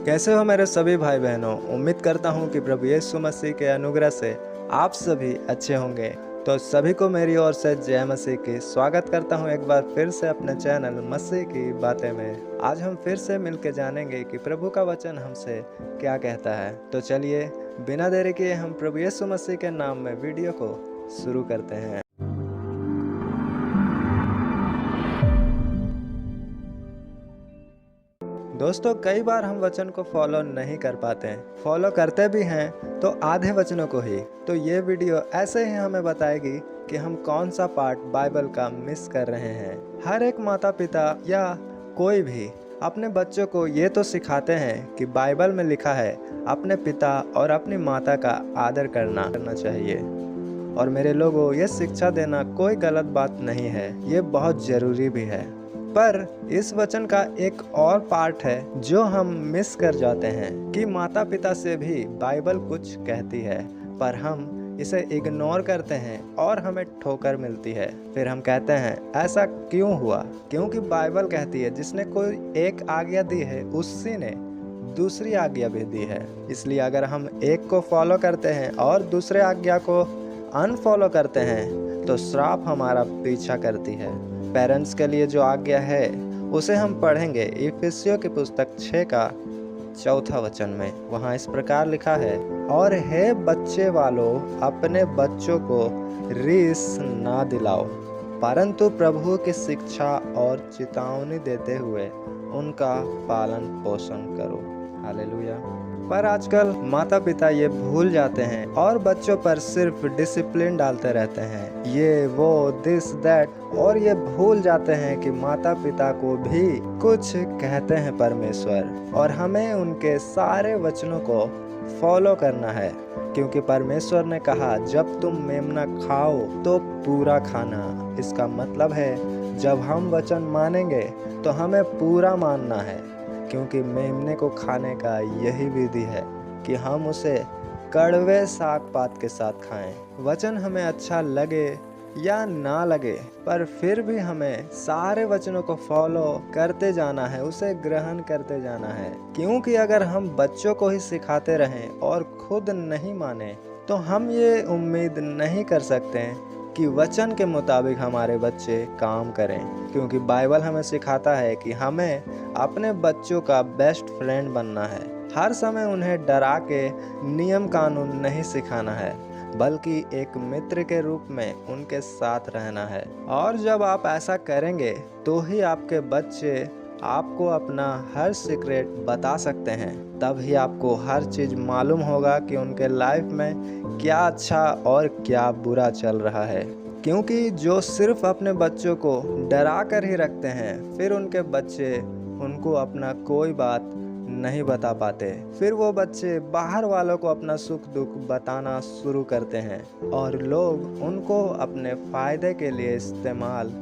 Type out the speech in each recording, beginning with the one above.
कैसे हो मेरे सभी भाई बहनों। उम्मीद करता हूँ कि प्रभु यीशु मसीह के अनुग्रह से आप सभी अच्छे होंगे। तो सभी को मेरी ओर से जय मसीह की स्वागत करता हूँ एक बार फिर से अपने चैनल मसीह की बातें में। आज हम फिर से मिलकर जानेंगे कि प्रभु का वचन हमसे क्या कहता है। तो चलिए बिना देरी किए हम प्रभु यीशु मसीह के नाम में वीडियो को शुरू करते हैं। दोस्तों, कई बार हम वचन को फॉलो नहीं कर पाते हैं, फॉलो करते भी हैं तो आधे वचनों को ही। तो ये वीडियो ऐसे ही हमें बताएगी कि हम कौन सा पार्ट बाइबल का मिस कर रहे हैं। हर एक माता पिता या कोई भी अपने बच्चों को ये तो सिखाते हैं कि बाइबल में लिखा है अपने पिता और अपनी माता का आदर करना चाहिए। और मेरे लोगों, ये शिक्षा देना कोई गलत बात नहीं है, ये बहुत ज़रूरी भी है। पर इस वचन का एक और पार्ट है जो हम मिस कर जाते हैं कि माता पिता से भी बाइबल कुछ कहती है, पर हम इसे इग्नोर करते हैं और हमें ठोकर मिलती है। फिर हम कहते हैं ऐसा क्यों हुआ? क्योंकि बाइबल कहती है जिसने कोई एक आज्ञा दी है उसी ने दूसरी आज्ञा भी दी है। इसलिए अगर हम एक को फॉलो करते हैं और दूसरे आज्ञा को अनफॉलो करते हैं तो श्राप हमारा पीछा करती है। पेरेंट्स के लिए जो आज्ञा है उसे हम पढ़ेंगे इफिसियों की पुस्तक 6 का 4 वचन में। वहाँ इस प्रकार लिखा है, और हे बच्चे वालों, अपने बच्चों को रीस ना दिलाओ, परंतु प्रभु की शिक्षा और चेतावनी देते हुए उनका पालन पोषण करो। हालेलुया। पर आजकल माता पिता ये भूल जाते हैं और बच्चों पर सिर्फ डिसिप्लिन डालते रहते हैं, ये वो दिस दैट, और ये भूल जाते हैं कि माता पिता को भी कुछ कहते हैं परमेश्वर, और हमें उनके सारे वचनों को फॉलो करना है। क्योंकि परमेश्वर ने कहा जब तुम मेमना खाओ तो पूरा खाना। इसका मतलब है जब हम वचन मानेंगे तो हमें पूरा मानना है, क्योंकि मेमने को खाने का यही विधि है कि हम उसे कड़वे साग पात के साथ खाएं। वचन हमें अच्छा लगे या ना लगे, पर फिर भी हमें सारे वचनों को फॉलो करते जाना है, उसे ग्रहण करते जाना है। क्योंकि अगर हम बच्चों को ही सिखाते रहें और खुद नहीं माने तो हम ये उम्मीद नहीं कर सकते कि वचन के मुताबिक हमारे बच्चे काम करें। क्योंकि बाइबल हमें सिखाता है कि हमें अपने बच्चों का बेस्ट फ्रेंड बनना है। हर समय उन्हें डरा के नियम कानून नहीं सिखाना है, बल्कि एक मित्र के रूप में उनके साथ रहना है। और जब आप ऐसा करेंगे तो ही आपके बच्चे आपको अपना हर सीक्रेट बता सकते हैं। तब ही आपको हर चीज़ मालूम होगा कि उनके लाइफ में क्या अच्छा और क्या बुरा चल रहा है। क्योंकि जो सिर्फ अपने बच्चों को डरा कर ही रखते हैं, फिर उनके बच्चे उनको अपना कोई बात नहीं बता पाते। फिर वो बच्चे बाहर वालों को अपना सुख दुख बताना शुरू करते हैं और लोग उनको अपने फ़ायदे के लिए इस्तेमाल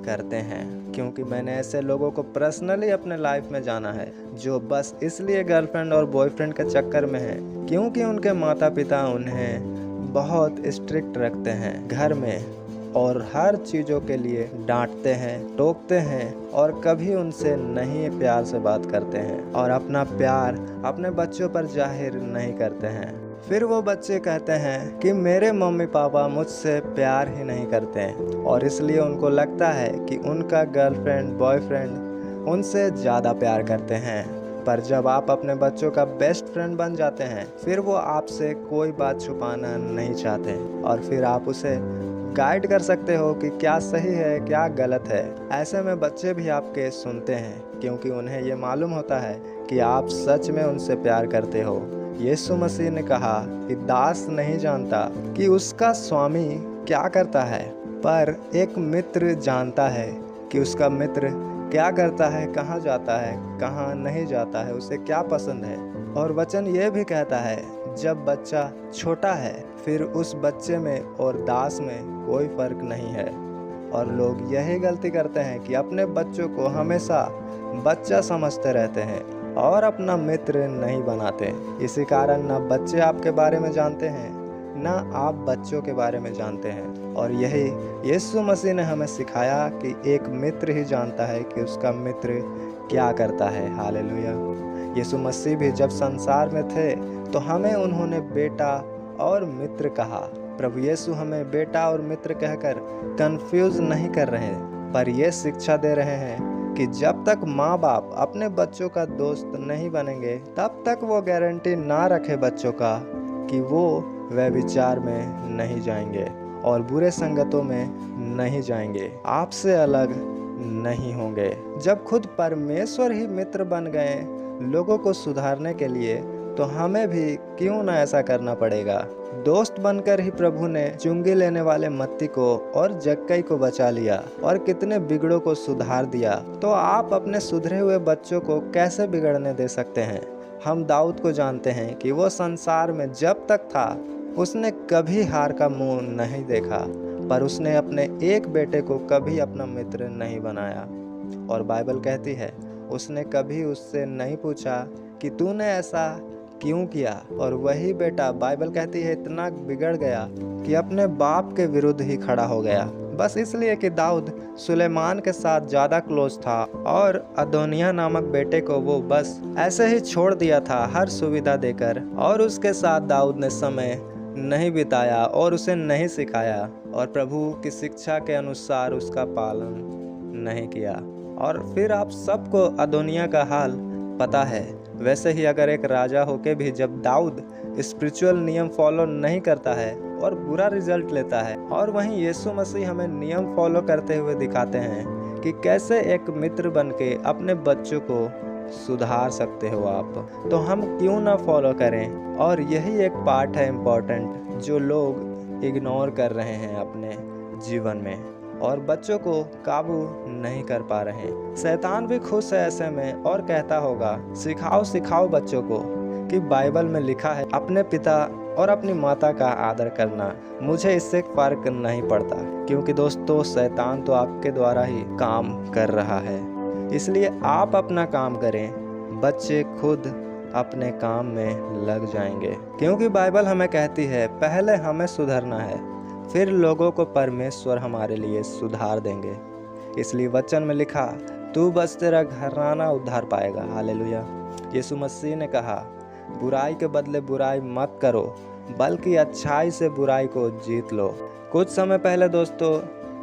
करते हैं। क्योंकि मैंने ऐसे लोगों को पर्सनली अपने लाइफ में जाना है जो बस इसलिए गर्लफ्रेंड और बॉयफ्रेंड के चक्कर में है क्योंकि उनके माता पिता उन्हें बहुत स्ट्रिक्ट रखते हैं घर में, और हर चीज़ों के लिए डांटते हैं, टोकते हैं, और कभी उनसे नहीं प्यार से बात करते हैं और अपना प्यार अपने बच्चों पर जाहिर नहीं करते हैं। फिर वो बच्चे कहते हैं कि मेरे मम्मी पापा मुझसे प्यार ही नहीं करते हैं, और इसलिए उनको लगता है कि उनका गर्लफ्रेंड बॉयफ्रेंड उनसे ज़्यादा प्यार करते हैं। पर जब आप अपने बच्चों का बेस्ट फ्रेंड बन जाते हैं, फिर वो आपसे कोई बात छुपाना नहीं चाहते, और फिर आप उसे गाइड कर सकते हो कि क्या सही है क्या गलत है। ऐसे में बच्चे भी आपके सुनते हैं, क्योंकि उन्हें ये मालूम होता है कि आप सच में उनसे प्यार करते हो। यीशु मसीह ने कहा कि दास नहीं जानता कि उसका स्वामी क्या करता है, पर एक मित्र जानता है कि उसका मित्र क्या करता है, कहाँ जाता है, कहाँ नहीं जाता है, उसे क्या पसंद है। और वचन ये भी कहता है जब बच्चा छोटा है फिर उस बच्चे में और दास में कोई फर्क नहीं है। और लोग यही गलती करते हैं कि अपने बच्चों को हमेशा बच्चा समझते रहते हैं और अपना मित्र नहीं बनाते। इसी कारण ना बच्चे आपके बारे में जानते हैं ना आप बच्चों के बारे में जानते हैं। और यही यीशु मसीह ने हमें सिखाया कि एक मित्र ही जानता है कि उसका मित्र क्या करता है। हालेलुया। यीशु मसीह भी जब संसार में थे तो हमें उन्होंने बेटा और मित्र कहा। प्रभु यीशु हमें बेटा और मित्र कहकर कंफ्यूज नहीं कर रहे, पर ये शिक्षा दे रहे हैं कि जब तक माँ बाप अपने बच्चों का दोस्त नहीं बनेंगे तब तक वो गारंटी ना रखे बच्चों का कि वो व्यभिचार में नहीं जाएंगे और बुरे संगतों में नहीं जाएंगे, आपसे अलग नहीं होंगे। जब खुद परमेश्वर ही मित्र बन गए लोगों को सुधारने के लिए, तो हमें भी क्यों ना ऐसा करना पड़ेगा। दोस्त बनकर ही प्रभु ने चुंगी लेने वाले मत्ती को और जक्कई को बचा लिया और कितने बिगड़ों को सुधार दिया। तो आप अपने सुधरे हुए बच्चों को कैसे बिगड़ने दे सकते हैं। हम दाऊद को जानते हैं कि वो संसार में जब तक था उसने कभी हार का मुंह नहीं देखा, पर उसने अपने एक बेटे को कभी अपना मित्र नहीं बनाया। और बाइबल कहती है उसने कभी उससे नहीं पूछा कि तूने ऐसा क्यों किया, और वही बेटा बाइबल कहती है इतना बिगड़ गया कि अपने बाप के विरुद्ध ही खड़ा हो गया, बस इसलिए कि दाऊद सुलेमान के साथ ज़्यादा क्लोज था और अदोनिया नामक बेटे को वो बस ऐसे ही छोड़ दिया था हर सुविधा देकर, और उसके साथ दाऊद ने समय नहीं बिताया और उसे नहीं सिखाया और प्रभु की शिक्षा के अनुसार उसका पालन नहीं किया। और फिर आप सबको अदोनिया का हाल पता है। वैसे ही अगर एक राजा होके भी जब दाऊद स्पिरिचुअल नियम फॉलो नहीं करता है और बुरा रिजल्ट लेता है, और वहीं यीशु मसीह हमें नियम फॉलो करते हुए दिखाते हैं कि कैसे एक मित्र बनके अपने बच्चों को सुधार सकते हो आप, तो हम क्यों ना फॉलो करें। और यही एक पार्ट है इम्पोर्टेंट जो लोग इग्नोर कर रहे हैं अपने जीवन में और बच्चों को काबू नहीं कर पा रहे हैं। शैतान भी खुश है ऐसे में और कहता होगा सिखाओ बच्चों को कि बाइबल में लिखा है अपने पिता और अपनी माता का आदर करना, मुझे इससे फर्क नहीं पड़ता, क्योंकि दोस्तों शैतान तो आपके द्वारा ही काम कर रहा है। इसलिए आप अपना काम करें, बच्चे खुद अपने काम में लग जाएंगे, क्योंकि बाइबल हमें कहती है पहले हमें सुधरना है, फिर लोगों को परमेश्वर हमारे लिए सुधार देंगे। इसलिए वचन में लिखा तू बस तेरा घराना उद्धार पाएगा। हालेलुया। यीशु मसीह ने कहा बुराई के बदले बुराई मत करो, बल्कि अच्छाई से बुराई को जीत लो। कुछ समय पहले दोस्तों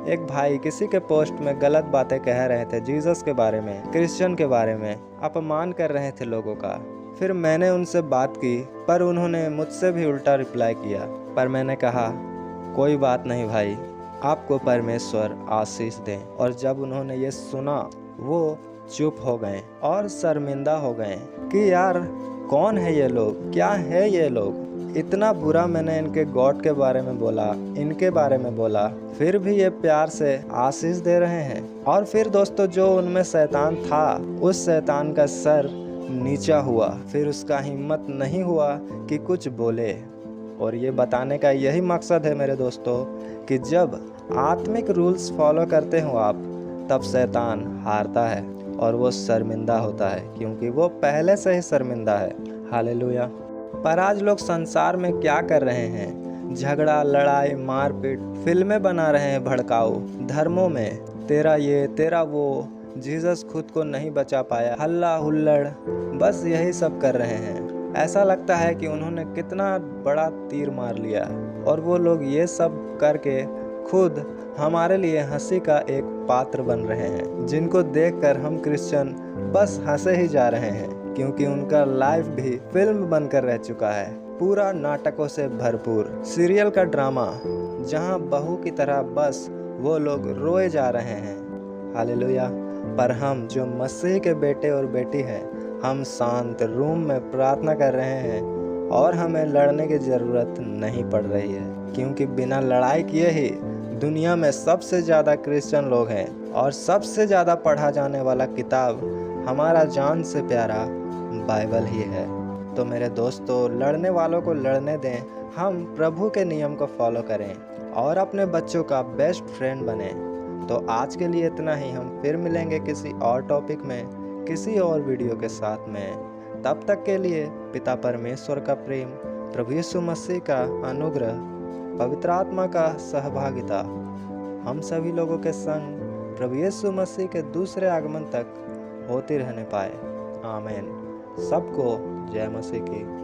एक भाई किसी के पोस्ट में गलत बातें कह रहे थे जीसस के बारे में, क्रिश्चियन के बारे में, अपमान कर रहे थे लोगों का। फिर मैंने उनसे बात की, पर उन्होंने मुझसे भी उल्टा रिप्लाई किया। पर मैंने कहा कोई बात नहीं भाई, आपको परमेश्वर आशीष दें। और जब उन्होंने ये सुना वो चुप हो गए और शर्मिंदा हो गए कि यार कौन है ये लोग, क्या है ये लोग। इतना बुरा मैंने इनके गॉड के बारे में बोला, इनके बारे में बोला, फिर भी ये प्यार से आशीष दे रहे हैं। और फिर दोस्तों जो उनमें शैतान था उस शैतान का सर नीचा हुआ, फिर उसका हिम्मत नहीं हुआ कि कुछ बोले। और ये बताने का यही मकसद है मेरे दोस्तों कि जब आत्मिक रूल्स फॉलो करते हो आप, तब शैतान हारता है और वो शर्मिंदा होता है, क्योंकि वो पहले से ही शर्मिंदा है। हालेलुया। पर आज लोग संसार में क्या कर रहे हैं, झगड़ा, लड़ाई, मारपीट, फिल्में बना रहे हैं भड़काऊ, धर्मों में तेरा ये तेरा वो, जीसस खुद को नहीं बचा पाया, हल्ला हुल्लड़, बस यही सब कर रहे हैं। ऐसा लगता है कि उन्होंने कितना बड़ा तीर मार लिया, और वो लोग ये सब करके खुद हमारे लिए हंसी का एक पात्र बन रहे हैं, जिनको देखकर हम क्रिश्चियन बस हंसे ही जा रहे हैं, क्योंकि उनका लाइफ भी फिल्म बनकर रह चुका है, पूरा नाटकों से भरपूर, सीरियल का ड्रामा, जहां बहू की तरह बस वो लोग रोए जा रहे हैं। हालेलुया। पर हम जो मसीह के बेटे और बेटी हैं, हम शांत रूम में प्रार्थना कर रहे हैं और हमें लड़ने की ज़रूरत नहीं पड़ रही है, क्योंकि बिना लड़ाई किए ही दुनिया में सबसे ज़्यादा क्रिश्चियन लोग हैं, और सबसे ज़्यादा पढ़ा जाने वाला किताब हमारा जान से प्यारा बाइबल ही है। तो मेरे दोस्तों लड़ने वालों को लड़ने दें, हम प्रभु के नियम को फॉलो करें और अपने बच्चों का बेस्ट फ्रेंड बने। तो आज के लिए इतना ही, हम फिर मिलेंगे किसी और टॉपिक में, किसी और वीडियो के साथ में। तब तक के लिए पिता परमेश्वर का प्रेम, प्रभु यीशु मसीह का अनुग्रह, पवित्र आत्मा का सहभागिता हम सभी लोगों के संग प्रभु यीशु मसीह के दूसरे आगमन तक होती रहने पाए। आमीन। सबको जय मसीह की।